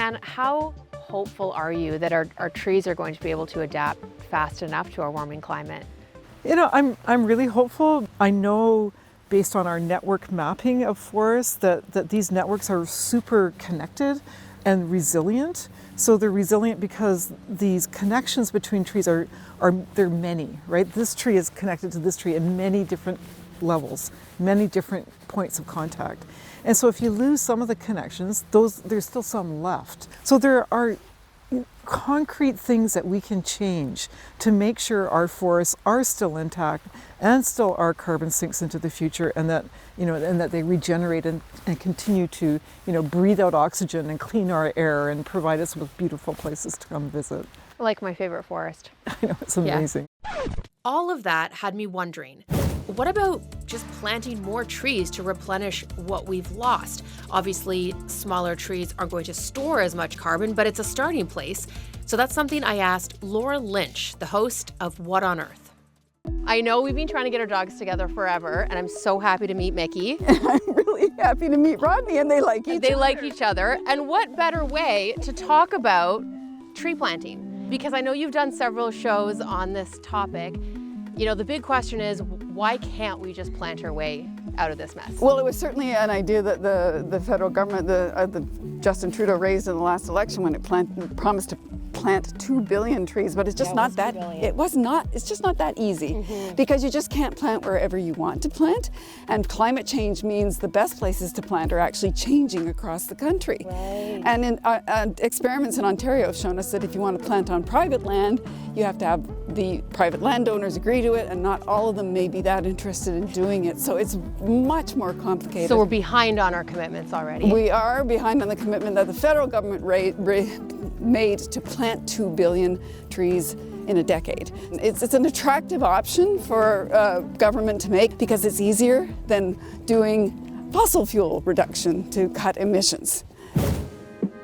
Johanna, how hopeful are you that our trees are going to be able to adapt fast enough to our warming climate? You know, I'm really hopeful. I know based on our network mapping of forests that these networks are super connected and resilient. So they're resilient because these connections between trees are they're many, right? This tree is connected to this tree in many different levels, many different points of contact. And so if you lose some of the connections, there's still some left. So there are concrete things that we can change to make sure our forests are still intact and still our carbon sinks into the future, and that they regenerate and continue to breathe out oxygen and clean our air and provide us with beautiful places to come visit. Like my favorite forest. I know, it's amazing. Yeah. All of that had me wondering, what about just planting more trees to replenish what we've lost? Obviously, smaller trees aren't going to store as much carbon, but it's a starting place. So that's something I asked Laura Lynch, the host of What on Earth. I know we've been trying to get our dogs together forever, and I'm so happy to meet Mickey. I'm really happy to meet Rodney, and they like each other. They like each other. And what better way to talk about tree planting? Because I know you've done several shows on this topic. You know, the big question is, why can't we just plant our way out of this mess? Well, it was certainly an idea that the federal government, the Justin Trudeau raised in the last election when it promised to plant 2 billion trees, but it's just not that, it's just not that easy, because you just can't plant wherever you want to plant, and climate change means the best places to plant are actually changing across the country. Right. And in experiments in Ontario have shown us that if you want to plant on private land, you have to have the private landowners agree to it, and not all of them may be that interested in doing it. So it's much more complicated. So we're behind on our commitments already. We are behind on the commitment that the federal government made to plant 2 billion trees in a decade. It's an attractive option for government to make because it's easier than doing fossil fuel reduction to cut emissions.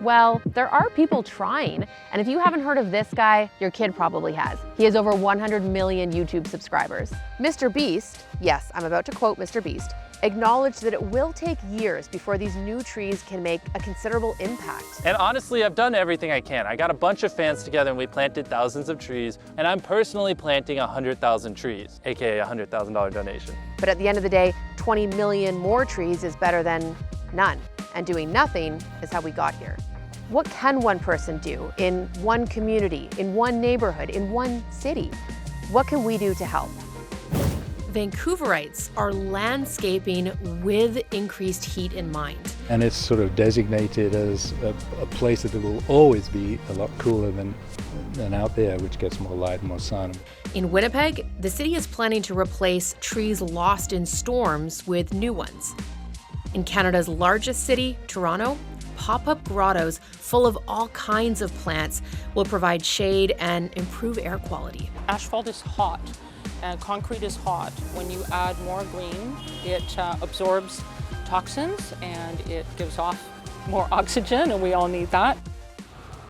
Well, there are people trying, and if you haven't heard of this guy, your kid probably has. He has over 100 million YouTube subscribers. Mr. Beast, yes, I'm about to quote Mr. Beast, acknowledged that it will take years before these new trees can make a considerable impact. And honestly, I've done everything I can. I got a bunch of fans together and we planted thousands of trees, and I'm personally planting 100,000 trees, aka a $100,000 donation. But at the end of the day, 20 million more trees is better than none, and doing nothing is how we got here. What can one person do in one community, in one neighborhood, in one city? What can we do to help? Vancouverites are landscaping with increased heat in mind. And it's sort of designated as a place that will always be a lot cooler than out there, which gets more light and more sun. In Winnipeg, the city is planning to replace trees lost in storms with new ones. In Canada's largest city, Toronto, pop-up grottos full of all kinds of plants will provide shade and improve air quality. Asphalt is hot and concrete is hot. When you add more green, it absorbs toxins and it gives off more oxygen, and we all need that.